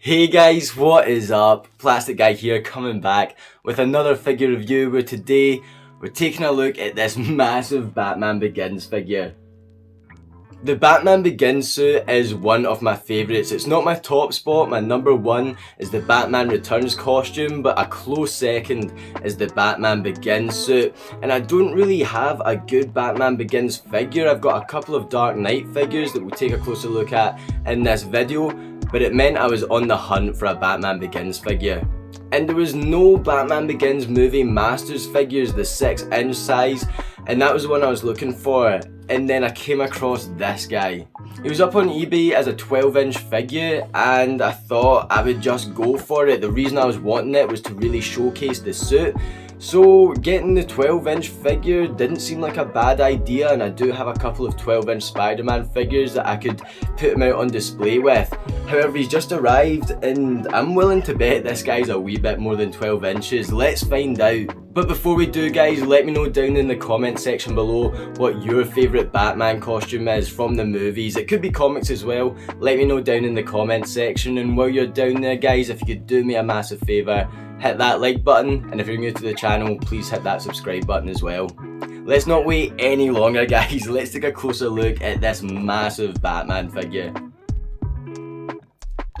Hey guys, what is up? Plastic Guy here, coming back with another figure review where today we're taking a look at this massive Batman Begins figure. The Batman Begins suit is one of my favourites. It's not my top spot. My number one is the Batman Returns costume, but a close second is the Batman Begins suit. And I don't really have a good Batman Begins figure. I've got a couple of Dark Knight figures that we'll take a closer look at in this video, but it meant I was on the hunt for a Batman Begins figure. And there was no Batman Begins Movie Masters figures the 6-inch size, and that was the one I was looking for. And then I came across this guy. He was up on eBay as a 12-inch figure, and I thought I would just go for it. The reason I was wanting it was to really showcase the suit. So getting the 12-inch figure didn't seem like a bad idea, and I do have a couple of 12-inch Spider-Man figures that I could put him out on display with. However, he's just arrived, and I'm willing to bet this guy's a wee bit more than 12 inches. Let's find out. But before we do, guys, let me know down in the comment section below what your favourite Batman costume is from the movies. It could be comics as well. Let me know down in the comment section. And while you're down there, guys, if you could do me a massive favour, hit that like button. And if you're new to the channel, please hit that subscribe button as well. Let's not wait any longer, guys. Let's take a closer look at this massive Batman figure.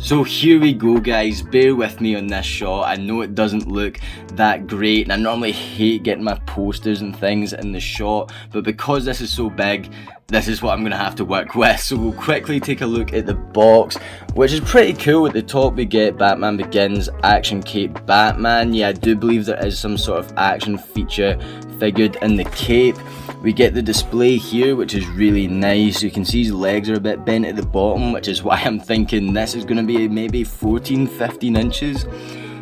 So here we go, guys. Bear with me on this shot. I know it doesn't look that great, and I normally hate getting my posters and things in the shot, but because this is so big, this is what I'm going to have to work with. So we'll quickly take a look at the box, which is pretty cool. At the top we get Batman Begins Action Cape Batman. Yeah, I do believe there is some sort of action feature figured in the cape. We get the display here, which is really nice. You can see his legs are a bit bent at the bottom, which is why I'm thinking this is going to be maybe 14-15 inches.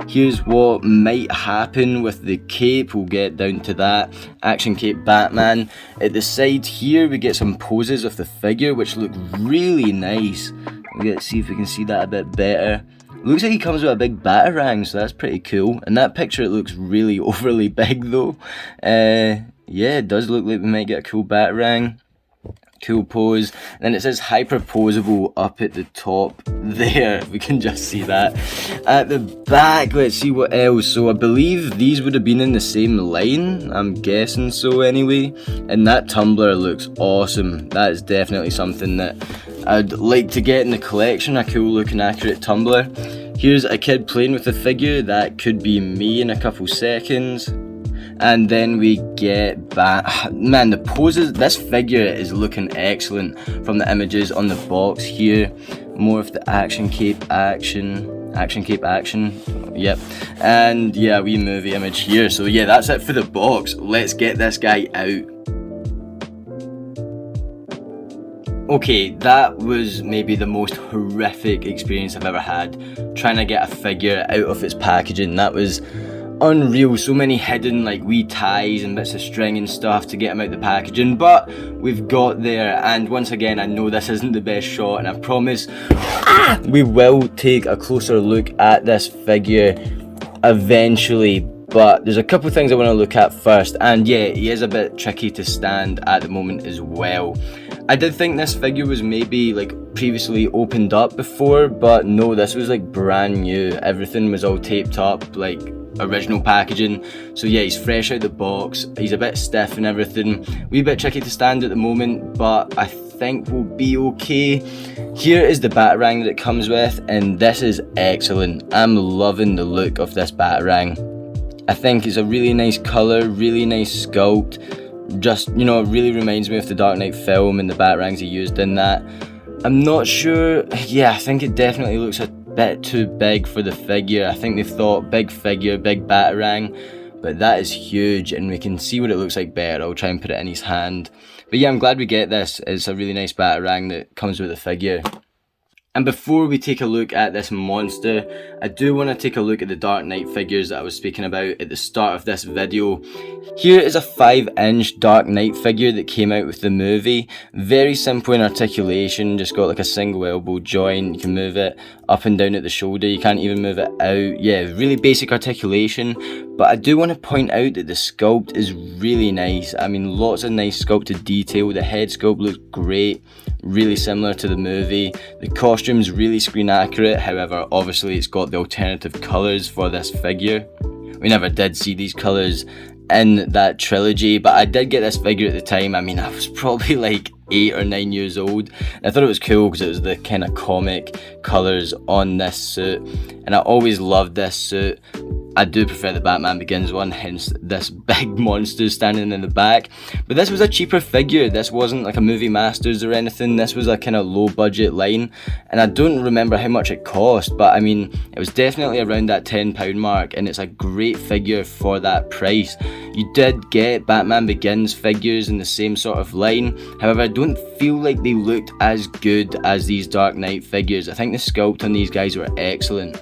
Here's what might happen with the cape. We'll get down to that. Action Cape Batman. At the side here we get some poses of the figure which look really nice. Let's see if we can see that a bit better. Looks like he comes with a big batarang, so that's pretty cool. In that picture it looks really overly big though. Yeah, it does look like we might get a cool batarang. Cool pose. And then it says hyper posable up at the top there. We can just see that. At the back, let's see what else. So I believe these would have been in the same line. I'm guessing so anyway. And that tumbler looks awesome. That is definitely something that I'd like to get in the collection. A cool looking accurate tumbler. Here's a kid playing with the figure. That could be me in a couple seconds. And then we get man, the poses. This figure is looking excellent from the images on the box here. More of the action cape action. Yep. And yeah, we movie image here. So yeah, that's it for the box. Let's get this guy out. Okay, that was maybe the most horrific experience I've ever had trying to get a figure out of its packaging. That was unreal. So many hidden like wee ties and bits of string and stuff to get them out the packaging, but we've got there. And once again, I know this isn't the best shot, and I promise we will take a closer look at this figure eventually, but there's a couple of things I want to look at first. And yeah, he is a bit tricky to stand at the moment as well. I did think this figure was maybe like previously opened up before, but no, this was like brand new. Everything was all taped up like original packaging. So yeah, he's fresh out the box. He's a bit stiff and everything. Wee bit tricky to stand at the moment, but I think we'll be okay. Here is the batarang that it comes with, and this is excellent. I'm loving the look of this batarang. I think it's a really nice colour, really nice sculpt. Just, you know, it really reminds me of the Dark Knight film and the batarangs he used in that. I'm not sure. Yeah, I think it definitely looks a bit too big for the figure. I think they thought big figure, big batarang, but that is huge, and we can see what it looks like better. I'll try and put it in his hand. But yeah, I'm glad we get this. It's a really nice batarang that comes with the figure. And before we take a look at this monster, I do want to take a look at the Dark Knight figures that I was speaking about at the start of this video. Here is a 5-inch Dark Knight figure that came out with the movie. Very simple in articulation, just got like a single elbow joint. You can move it up and down at the shoulder, you can't even move it out. Yeah, really basic articulation. But I do want to point out that the sculpt is really nice. I mean, lots of nice sculpted detail. The head sculpt looks great, really similar to the movie. The costume costume's really screen accurate, however obviously it's got the alternative colours for this figure. We never did see these colours in that trilogy, but I did get this figure at the time. I mean, I was probably like 8 or 9 years old. I thought it was cool because it was the kind of comic colours on this suit, and I always loved this suit. I do prefer the Batman Begins one, hence this big monster standing in the back. But this was a cheaper figure. This wasn't like a Movie Masters or anything. This was a kind of low budget line, and I don't remember how much it cost, but I mean, it was definitely around that £10 mark, and it's a great figure for that price. You did get Batman Begins figures in the same sort of line, however I don't feel like they looked as good as these Dark Knight figures. I think the sculpt on these guys were excellent.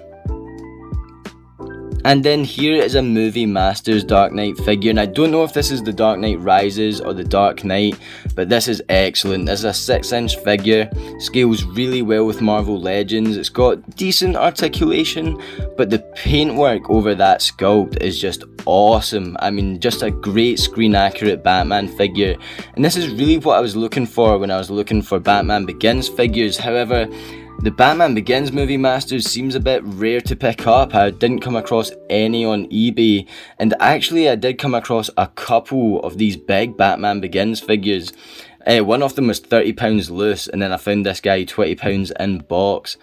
And then here is a Movie Masters Dark Knight figure, and I don't know if this is the Dark Knight Rises or the Dark Knight, but this is excellent. This is a 6-inch figure, scales really well with Marvel Legends. It's got decent articulation, but the paintwork over that sculpt is just awesome. I mean, just a great screen accurate Batman figure, and this is really what I was looking for when I was looking for Batman Begins figures. However, the Batman Begins Movie Masters seems a bit rare to pick up. I didn't come across any on eBay, and actually I did come across a couple of these big Batman Begins figures. One of them was £30 loose, and then I found this guy £20 in box.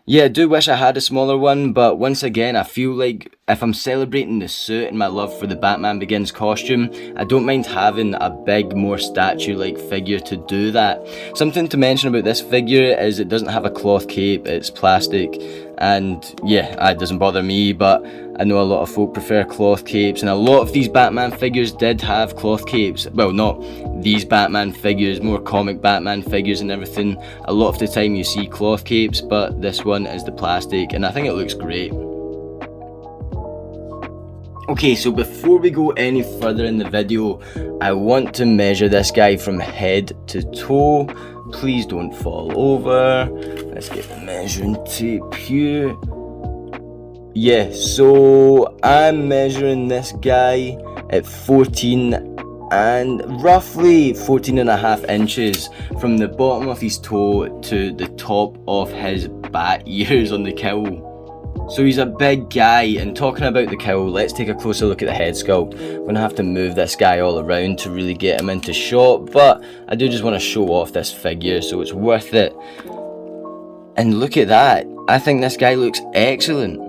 Yeah, I do wish I had a smaller one, but once again, I feel like if I'm celebrating the suit and my love for the Batman Begins costume, I don't mind having a big, more statue-like figure to do that. Something to mention about this figure is it doesn't have a cloth cape, it's plastic, and yeah, it doesn't bother me, but I know a lot of folk prefer cloth capes, and a lot of these Batman figures did have cloth capes. Well, not these Batman figures, more comic Batman figures and everything. A lot of the time you see cloth capes, but this one is the plastic, and I think it looks great. Okay, so before we go any further in the video, I want to measure this guy from head to toe. Please don't fall over. Let's get the measuring tape here. Yeah, so I'm measuring this guy at 14 and roughly 14.5 inches from the bottom of his toe to the top of his bat ears on the cowl. So he's a big guy, and talking about the cowl, let's take a closer look at the head sculpt. I'm going to have to move this guy all around to really get him into shot, but I do just want to show off this figure, so it's worth it. And look at that, I think this guy looks excellent.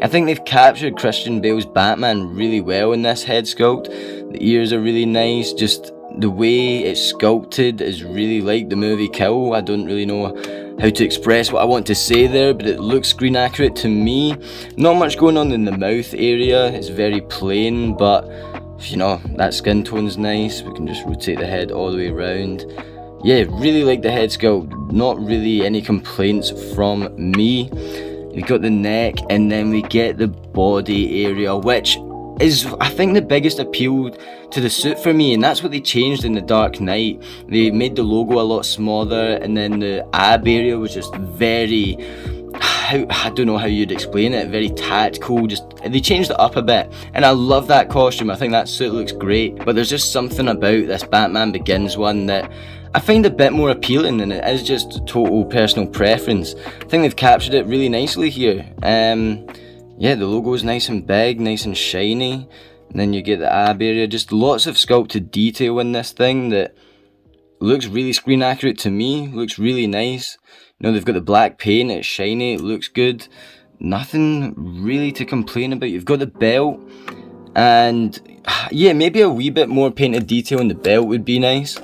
I think they've captured Christian Bale's Batman really well in this head sculpt. The ears are really nice, just the way it's sculpted is really like the movie Kill. I don't really know how to express what I want to say there, but it looks screen accurate to me. Not much going on in the mouth area, it's very plain, but you know, that skin tone's nice. We can just rotate the head all the way around. Yeah, really like the head sculpt, not really any complaints from me. We got the neck, and then we get the body area, which is, I think, the biggest appeal to the suit for me, and that's what they changed in the Dark Knight. They made the logo a lot smaller, and then the ab area was just very, I don't know how you'd explain it, very tactical. Just they changed it up a bit, and I love that costume. I think that suit looks great, but there's just something about this Batman Begins one that I find a bit more appealing, and it is just total personal preference. I think they've captured it really nicely here. Yeah, the logo is nice and big, nice and shiny, and then you get the ab area. Just lots of sculpted detail in this thing that looks really screen accurate to me. Looks really nice. You know, they've got the black paint, it's shiny, it looks good. Nothing really to complain about. You've got the belt, and yeah, maybe a wee bit more painted detail in the belt would be nice.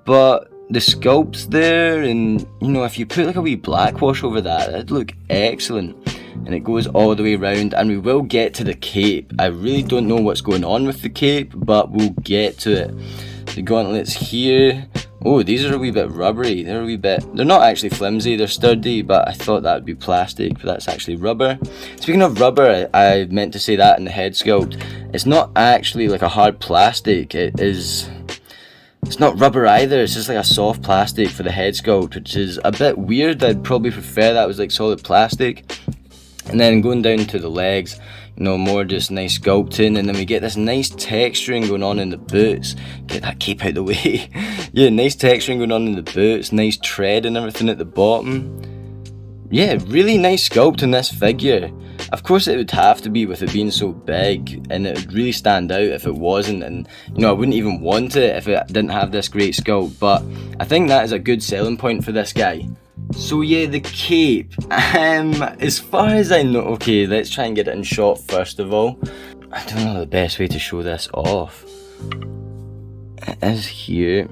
But the sculpt's there, and you know, if you put like a wee black wash over that, it'd look excellent. And it goes all the way around, and we will get to the cape. I really don't know what's going on with the cape, but we'll get to it. The gauntlets here. Oh, these are a wee bit rubbery. They're not actually flimsy, they're sturdy, but I thought that would be plastic, but that's actually rubber. Speaking of rubber, I meant to say that in the head sculpt. It's not actually like a hard plastic, it's not rubber either, it's just like a soft plastic for the head sculpt, which is a bit weird. I'd probably prefer that was like solid plastic. And then going down to the legs, you No more just nice sculpting, and then we get this nice texturing going on in the boots. Get that cape out the way. Yeah, nice texturing going on in the boots, nice tread and everything at the bottom. Yeah, really nice sculpt in this figure. Of course it would have to be with it being so big, and it would really stand out if it wasn't, and you know, I wouldn't even want it if it didn't have this great sculpt, but I think that is a good selling point for this guy. So yeah, the cape, as far as I know, okay, let's try and get it in shot first of all. I don't know the best way to show this off. It is here.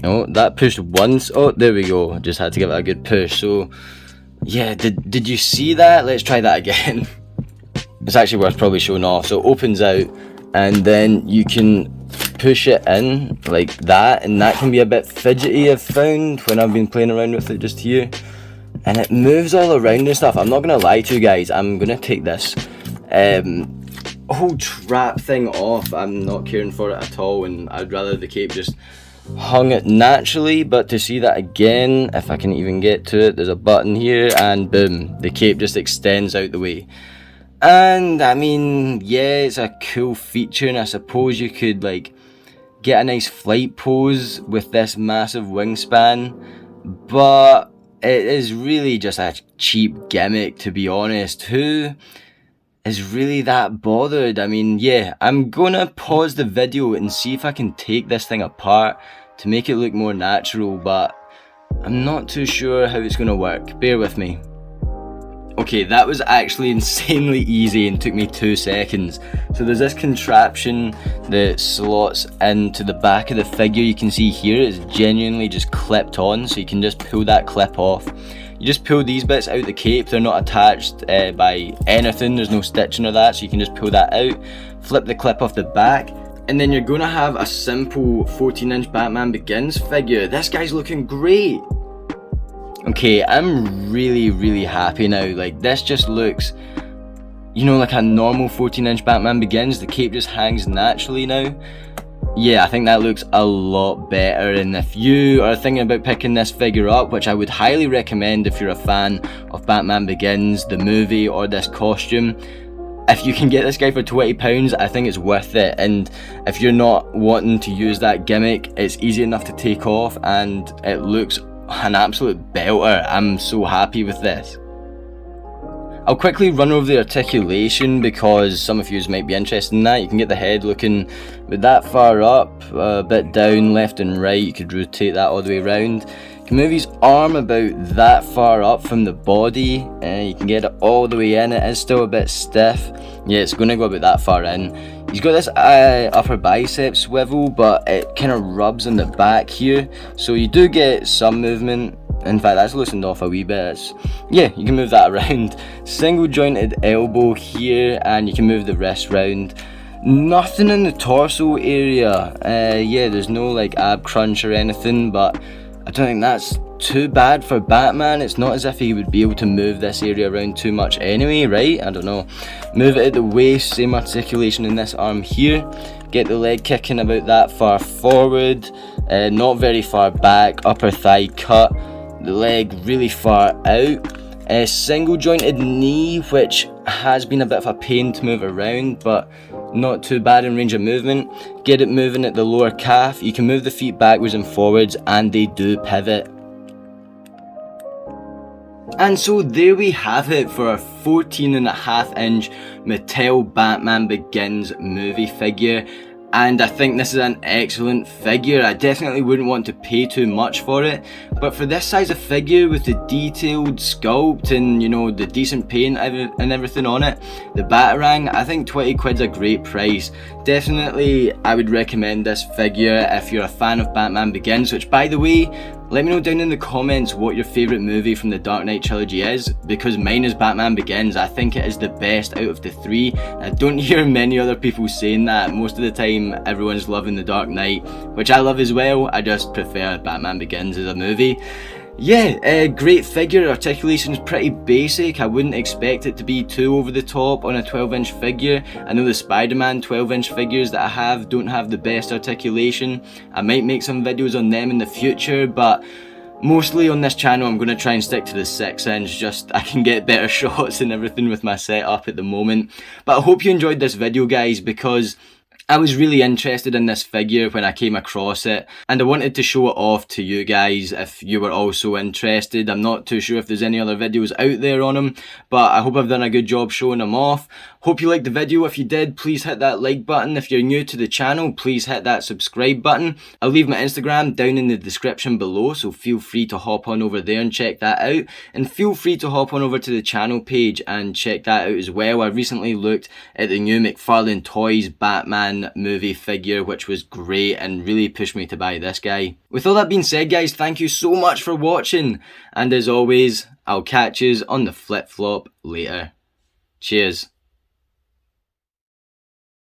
Oh, that pushed once. Oh, there we go. Just had to give it a good push. So yeah, did you see that? Let's try that again. It's actually worth probably showing off. So it opens out, and then you can push it in like that, and that can be a bit fidgety, I've found, when I've been playing around with it just here, and it moves all around and stuff. I'm not gonna lie to you guys, I'm gonna take this whole trap thing off. I'm not caring for it at all, and I'd rather the cape just hung it naturally. But to see that again, if I can even get to it, there's a button here, and boom, the cape just extends out the way. And I mean, yeah, it's a cool feature, and I suppose you could like get a nice flight pose with this massive wingspan, but it is really just a cheap gimmick, to be honest. Who is really that bothered? I mean, yeah, I'm gonna pause the video and see if I can take this thing apart to make it look more natural, but I'm not too sure how it's gonna work. Bear with me. Okay, that was actually insanely easy and took me 2 seconds. So there's this contraption that slots into the back of the figure. You can see here it's genuinely just clipped on, so you can just pull that clip off. You just pull these bits out the cape, they're not attached by anything, there's no stitching or that, so you can just pull that out, flip the clip off the back, and then you're going to have a simple 14-inch Batman Begins figure. This guy's looking great. Okay, I'm really happy now. Like, this just looks, you know, like a normal 14-inch Batman Begins. The cape just hangs naturally now. Yeah, I think that looks a lot better, and if you are thinking about picking this figure up, which I would highly recommend if you're a fan of Batman Begins, the movie, or this costume, if you can get this guy for £20, I think it's worth it. And if you're not wanting to use that gimmick, it's easy enough to take off, and it looks an absolute belter. I'm so happy with this. I'll quickly run over the articulation because some of you might be interested in that. You can get the head looking with that far up, a bit down, left and right. You could rotate that all the way around. You can move his arm about that far up from the body, and you can get it all the way in. It is still a bit stiff. Yeah, it's going to go about that far in. He's got this upper bicep swivel, but it kind of rubs in the back here, so you do get some movement. In fact, that's loosened off a wee bit. Yeah, you can move that around. Single jointed elbow here, and you can move the wrist round. Nothing in the torso area. Yeah, there's no like ab crunch or anything, but I don't think that's too bad for Batman. It's not as if he would be able to move this area around too much anyway, right? I don't know. Move it at the waist, same articulation in this arm here. Get the leg kicking about that far forward, not very far back, upper thigh cut, the leg really far out. Single jointed knee, which has been a bit of a pain to move around, but not too bad in range of movement. Get it moving at the lower calf. You can move the feet backwards and forwards, and they do pivot. And so there we have it for our 14.5-inch Mattel Batman Begins movie figure. And I think this is an excellent figure. I definitely wouldn't want to pay too much for it, but for this size of figure with the detailed sculpt and, you know, the decent paint and everything on it, the Batarang, I think 20 quid's a great price. Definitely I would recommend this figure if you're a fan of Batman Begins, which, by the way, let me know down in the comments what your favourite movie from the Dark Knight trilogy is, because mine is Batman Begins. I think it is the best out of the 3. I don't hear many other people saying that. Most of the time everyone's loving the Dark Knight, which I love as well. I just prefer Batman Begins as a movie. Yeah, great figure. Articulation is pretty basic. I wouldn't expect it to be too over the top on a 12-inch figure. I know the Spider-Man 12-inch figures that I have don't have the best articulation. I might make some videos on them in the future, but Mostly on this channel I'm going to try and stick to the 6-inch, just I can get better shots and everything with my setup at the moment. But I hope you enjoyed this video, guys, because I was really interested in this figure when I came across it, and I wanted to show it off to you guys if you were also interested. I'm not too sure if there's any other videos out there on him, but I hope I've done a good job showing him off. Hope you liked the video. If you did, please hit that like button. If you're new to the channel, please hit that subscribe button. I'll leave my Instagram down in the description below, so feel free to hop on over there and check that out. And feel free to hop on over to the channel page and check that out as well. I recently looked at the new McFarlane Toys Batman movie figure, which was great and really pushed me to buy this guy. With all that being said, guys, thank you so much for watching. And as always, I'll catch yous on the flip-flop later. Cheers.